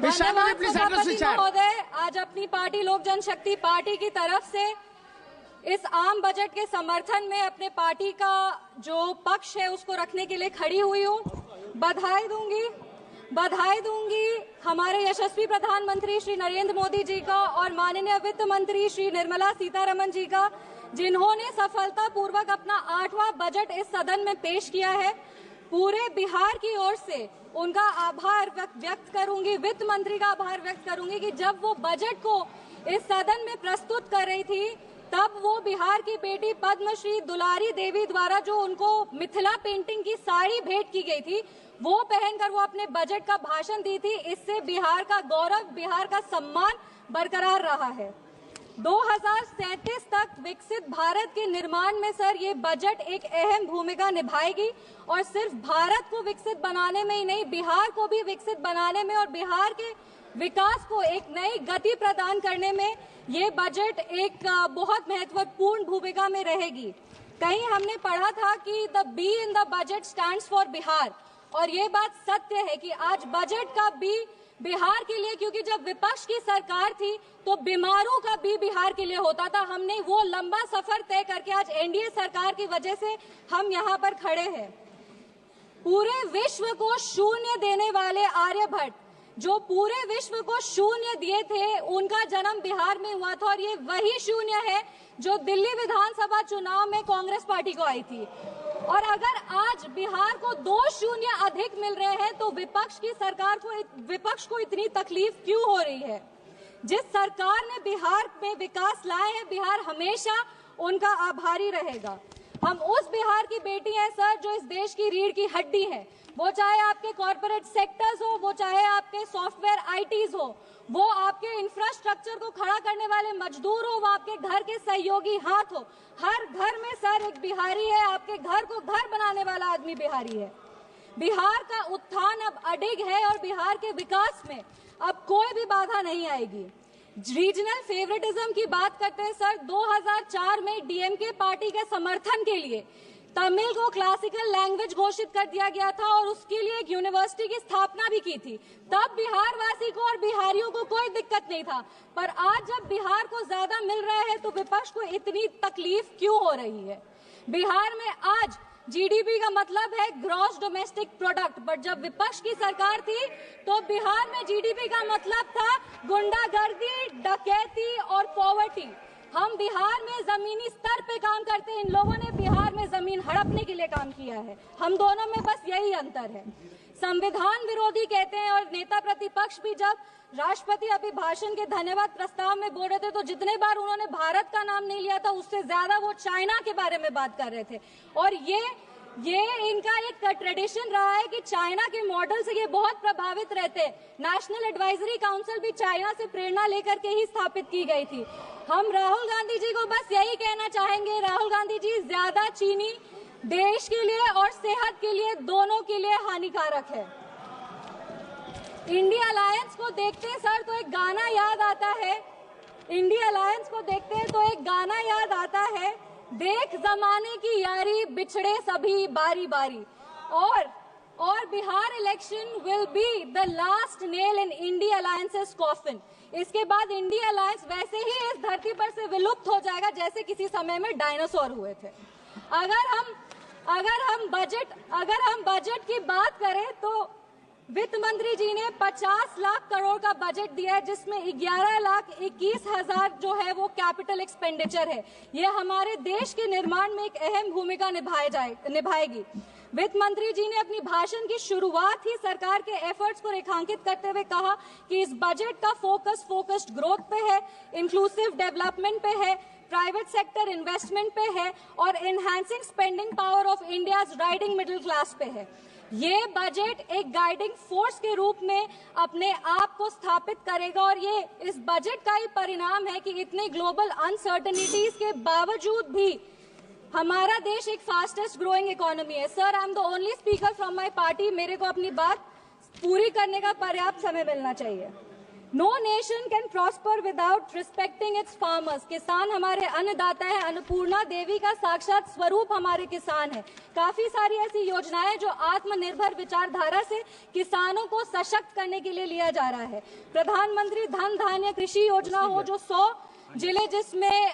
महोदय, आज अपनी पार्टी लोक जनशक्ति पार्टी की तरफ से इस आम बजट के समर्थन में अपने पार्टी का जो पक्ष है उसको रखने के लिए खड़ी हुई हूँ। बधाई दूंगी हमारे यशस्वी प्रधानमंत्री श्री नरेंद्र मोदी जी का और माननीय वित्त मंत्री श्री निर्मला सीतारमण जी का, जिन्होंने सफलतापूर्वक अपना 8वां बजट इस सदन में पेश किया है। पूरे बिहार की ओर से उनका आभार व्यक्त करूंगी, वित्त मंत्री का आभार व्यक्त करूंगी कि जब वो बजट को इस सदन में प्रस्तुत कर रही थी तब वो बिहार की बेटी पद्मश्री दुलारी देवी द्वारा जो उनको मिथिला पेंटिंग की साड़ी भेंट की गई थी वो पहनकर वो अपने बजट का भाषण दी थी। इससे बिहार का गौरव, बिहार का सम्मान बरकरार रहा है। 2037 तक विकसित भारत के निर्माण में सर ये बजट एक अहम भूमिका निभाएगी और सिर्फ भारत को विकसित बनाने में ही नहीं, बिहार को भी विकसित बनाने में और बिहार के विकास को एक नई गति प्रदान करने में ये बजट एक बहुत महत्वपूर्ण भूमिका में रहेगी। कहीं हमने पढ़ा था कि the be in the budget stands for Bihar, और ये बात सत्य है कि आज बजट का बी बिहार के लिए, क्योंकि जब विपक्ष की सरकार थी तो बीमारों का बी बिहार के लिए होता था। हमने वो लंबा सफर तय करके आज एनडीए सरकार की वजह से हम यहाँ पर खड़े हैं। पूरे विश्व को शून्य देने वाले आर्यभट्ट, जो पूरे विश्व को शून्य दिए थे, उनका जन्म बिहार में हुआ था और ये वही शून्य है जो दिल्ली विधानसभा चुनाव में कांग्रेस पार्टी को आई थी। और अगर आज बिहार को 2 शून्य अधिक मिल रहे हैं तो विपक्ष को इतनी तकलीफ क्यों हो रही है? जिस सरकार ने बिहार में विकास लाए हैं, बिहार हमेशा उनका आभारी रहेगा। हम उस बिहार की बेटी हैं सर जो इस देश की रीढ़ की हड्डी है। वो चाहे आपके कॉर्पोरेट सेक्टर्स हो, वो चाहे आपके सॉफ्टवेयर आईटीज हो, वो आपके इंफ्रास्ट्रक्चर को खड़ा करने वाले मजदूर हो, वो आपके घर के सहयोगी हाथ हो। हर घर में सर एक बिहारी है, आपके घर को घर बनाने वाला आदमी बिहारी है। बिहार का उत्थान अब अडिग है और बिहार के विकास में अब कोई भी बाधा नहीं आएगी। रीजनल फेवरेटिज्म की बात करते हैं सर, 2004 में डीएमके पार्टी के समर्थन के लिए तमिल को क्लासिकल लैंग्वेज घोषित कर दिया गया था और उसके लिए एक यूनिवर्सिटी की स्थापना भी की थी। तब बिहार वासी को और बिहारियों को कोई दिक्कत नहीं था, पर आज जब बिहार को ज्यादा मिल रहा है तो विपक्ष को इतनी तकलीफ क्यों हो रही है? बिहार में आज जीडीपी का मतलब है ग्रॉस डोमेस्टिक प्रोडक्ट, बट जब विपक्ष की सरकार थी तो बिहार में जीडीपी का मतलब था गुंडागर्दी, डकैती और पॉवर्टी। हम बिहार में जमीनी स्तर पे काम करते हैं, इन लोगों ने बिहार में जमीन हड़पने के लिए काम किया है। हम दोनों में बस यही अंतर है। संविधान विरोधी कहते हैं और नेता प्रतिपक्ष भी जब राष्ट्रपति अभिभाषण के धन्यवाद प्रस्ताव में बोल रहे थे तो जितने बार उन्होंने भारत का नाम नहीं लिया था उससे ज्यादा वो चाइना के बारे में बात कर रहे थे। और ये इनका एक ट्रेडिशन रहा है कि चाइना के मॉडल से ये बहुत प्रभावित रहते हैं। नेशनल एडवाइजरी काउंसिल भी चाइना से प्रेरणा लेकर के ही स्थापित की गई थी। हम राहुल गांधी जी को बस यही कहना चाहेंगे, राहुल गांधी जी, ज्यादा चीनी देश के लिए और सेहत के लिए, दोनों के लिए हानिकारक है। इंडिया अलायंस को देखते हैं सर तो एक गाना याद आता है, इंडिया अलायंस को देखते हैं तो एक गाना याद आता है, देख जमाने की यारी बिछड़े सभी बारी बारी। और Bihar election will be the last nail in India alliances coffin. इसके बाद इंडिया अलायंस वैसे ही इस धरती पर से विलुप्त हो जाएगा जैसे किसी समय में डायनासोर हुए थे। अगर हम बजट की बात करें तो वित्त मंत्री जी ने 50 लाख करोड़ का बजट दिया है, जिसमें 11,21,000 जो है वो कैपिटल एक्सपेंडिचर है। ये हमारे देश के निर्माण में एक अहम भूमिका निभाएगी। वित्त मंत्री जी ने अपनी भाषण की शुरुआत ही सरकार के एफर्ट्स को रेखांकित करते हुए कहा कि इस बजट का फोकस्ड ग्रोथ पे है, इंक्लूसिव डेवलपमेंट पे है, प्राइवेट सेक्टर इन्वेस्टमेंट पे है और enhancing spending power of India's riding middle class पे है। ये बजट एक गाइडिंग फोर्स के रूप में अपने आप को स्थापित करेगा और ये इस बजट का ही परिणाम है कि इतनी ग्लोबल अनसर्टेनिटीज के बावजूद भी हमारा देश एक फास्टेस्ट ग्रोइंग इकोनॉमी है। Sir, I am the only speaker from my party, मेरे को अपनी बात पूरी करने का पर्याप्त समय मिलना चाहिए। No nation can prosper without respecting its farmers. किसान हमारे अन्नदाता है, अन्नपूर्णा देवी का साक्षात स्वरूप हमारे किसान है। काफी सारी ऐसी योजनाएं जो आत्मनिर्भर विचारधारा से किसानों को सशक्त करने के लिए लिया जा रहा है। प्रधानमंत्री धन धान्य कृषि योजना हो, जो 100 जिले जिसमें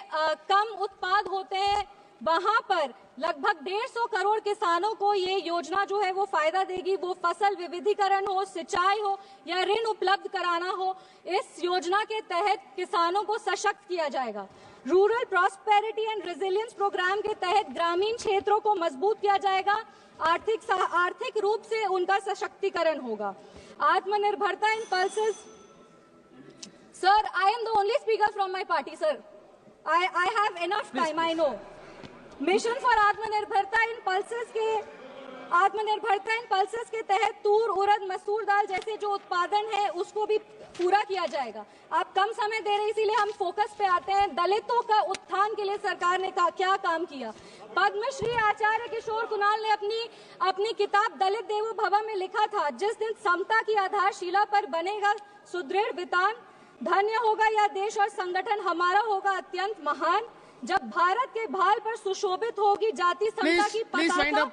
कम उत्पाद होते हैं, वहां पर लगभग 150 करोड़ किसानों को ये योजना जो है वो फायदा देगी। वो फसल विविधीकरण हो, सिंचाई हो या ऋण उपलब्ध कराना हो, इस योजना के तहत किसानों को सशक्त किया जाएगा। Rural prosperity and resilience programme के तहत ग्रामीण क्षेत्रों को मजबूत किया जाएगा। आर्थिक रूप से उनका सशक्तिकरण होगा। आत्मनिर्भरता इन pulses. Sir, I am the only speaker from my party, sir. I have enough time, I know. Mission for आत्मनिर्भरता इन पल्सेस के तहत तूर, उड़द, मसूर दाल जैसे जो उत्पादन है उसको भी पूरा किया जाएगा। आप कम समय दे रहे इसीलिए हम फोकस पे आते हैं। दलितों का उत्थान के लिए सरकार ने क्या काम किया। पद्मश्री आचार्य किशोर कुणाल ने अपनी किताब दलित देवो भव में लिखा था, जिस दिन समता की आधारशिला पर बनेगा सुदृढ़ वितान, धन्य होगा यह देश और संगठन हमारा होगा अत्यंत महान। जब भारत के भाल पर सुशोभित होगी जाति समता की पताका,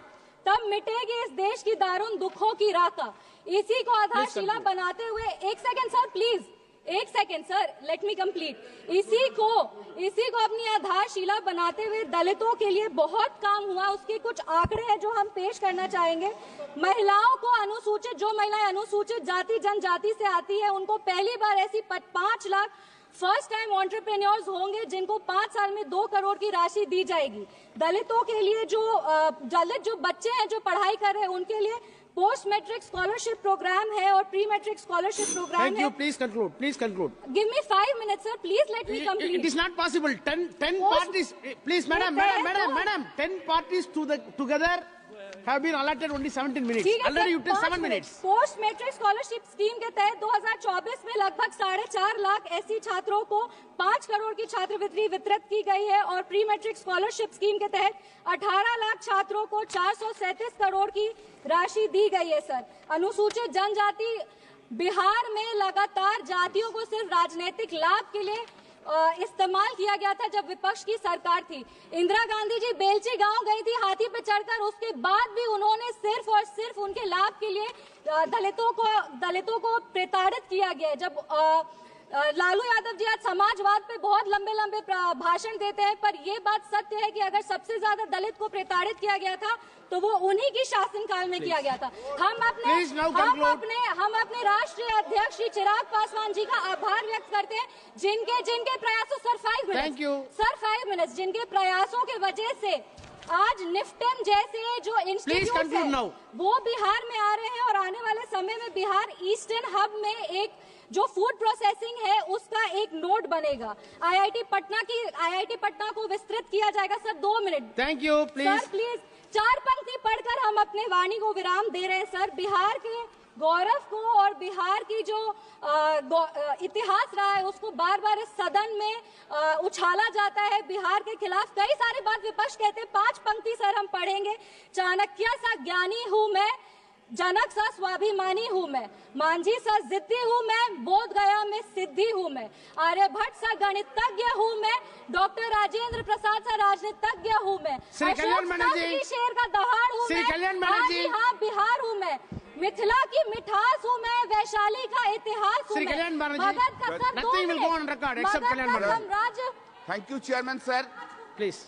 तब मिटेगी इस देश की दारुण दुखों की राका। इसी को आधारशिला बनाते हुए, एक सेकंड सर प्लीज, एक second sir, let me complete. इसी को अपनी आधारशिला बनाते हुए दलितों के लिए बहुत काम हुआ। उसके कुछ आंकड़े हैं जो हम पेश करना चाहेंगे। महिलाओं को अनुसूचित, जो महिलाएं अनुसूचित जाति जनजाति से आती है, उनको पहली बार ऐसी 5 लाख फर्स्ट टाइम एंटरप्रेन्योर्स होंगे जिनको 5 साल में 2 करोड़ की राशि दी जाएगी। दलितों के लिए दलित जो बच्चे हैं जो पढ़ाई कर रहे हैं उनके लिए पोस्ट मैट्रिक स्कॉलरशिप प्रोग्राम है और प्री मैट्रिक स्कॉलरशिप प्रोग्राम है। Thank you. Please conclude. Please conclude. Give me 5 minutes, sir. Please let me complete. It is not possible. 10 parties. Please, madam. 10 parties together have been allotted only 17 minutes. Already you took 7 minutes. Post matric scholarship scheme के तहत 2024 में लगभग 4.5 लाख ऐसी छात्रों को 5 करोड़ की छात्रवृत्ति वितरित की गई है और प्री मैट्रिक स्कॉलरशिप स्कीम के तहत 18 लाख छात्रों को 437 करोड़ की राशि दी गई है। सर, अनुसूचित जनजाति बिहार में लगातार जातियों को सिर्फ राजनीतिक लाभ के लिए इस्तेमाल किया गया था जब विपक्ष की सरकार थी। इंदिरा गांधी जी बेलची गांव गई थी हाथी पे चढ़कर, उसके बाद भी उन्होंने सिर्फ और सिर्फ उनके लाभ के लिए दलितों को प्रताड़ित किया गया। जब लालू यादव जी आज समाजवाद पे बहुत लंबे भाषण देते हैं, पर ये बात सत्य है कि अगर सबसे ज्यादा दलित को प्रताड़ित किया गया था तो वो उन्हीं की शासनकाल में किया गया था। हम अपने राष्ट्रीय अध्यक्ष श्री चिराग पासवान जी का आभार व्यक्त करते हैं, जिनके प्रयासों सर 5 मिनट्स जिनके प्रयासों की वजह से आज निफ्टेम जैसे जो इंस्टीट्यूट है वो बिहार में आ रहे हैं और आने वाले समय में बिहार ईस्टर्न हब में एक जो फूड प्रोसेसिंग है उसका एक नोड बनेगा। आईआईटी पटना को विस्तृत किया जाएगा। Sir 2 minute. Thank you. Please sir please 4 पंक्ति पढ़कर हम अपने वाणी को विराम दे रहे हैं। सर, बिहार के गौरव को और बिहार की जो इतिहास रहा है उसको बार बार इस सदन में उछाला जाता है। बिहार के खिलाफ कई सारी बात विपक्ष कहते हैं। 5 पंक्ति सर हम पढ़ेंगे। चाणक्य सा ज्ञानी हूँ मैं, जनक सा स्वाभिमानी हूँ मैं, मांझी सा जिद्दी हूँ मैं, बोध गया में सिद्धि हूँ मैं, आर्यभट्ट सा गणितज्ञ हूँ मैं, डॉक्टर राजेंद्र प्रसाद सा राजनीतिज्ञ हूँ मैं, शेर का दहाड़ हूँ मैं, हाँ बिहार हूँ मैं, मिथिला की मिठास हूँ मैं, वैशाली का इतिहास हूँ मैं, मगध का sir 2 minute, Nothing will go on record except Kalyan Banerjee. साम्राज्य। Thank you, Chairman, sir. Please.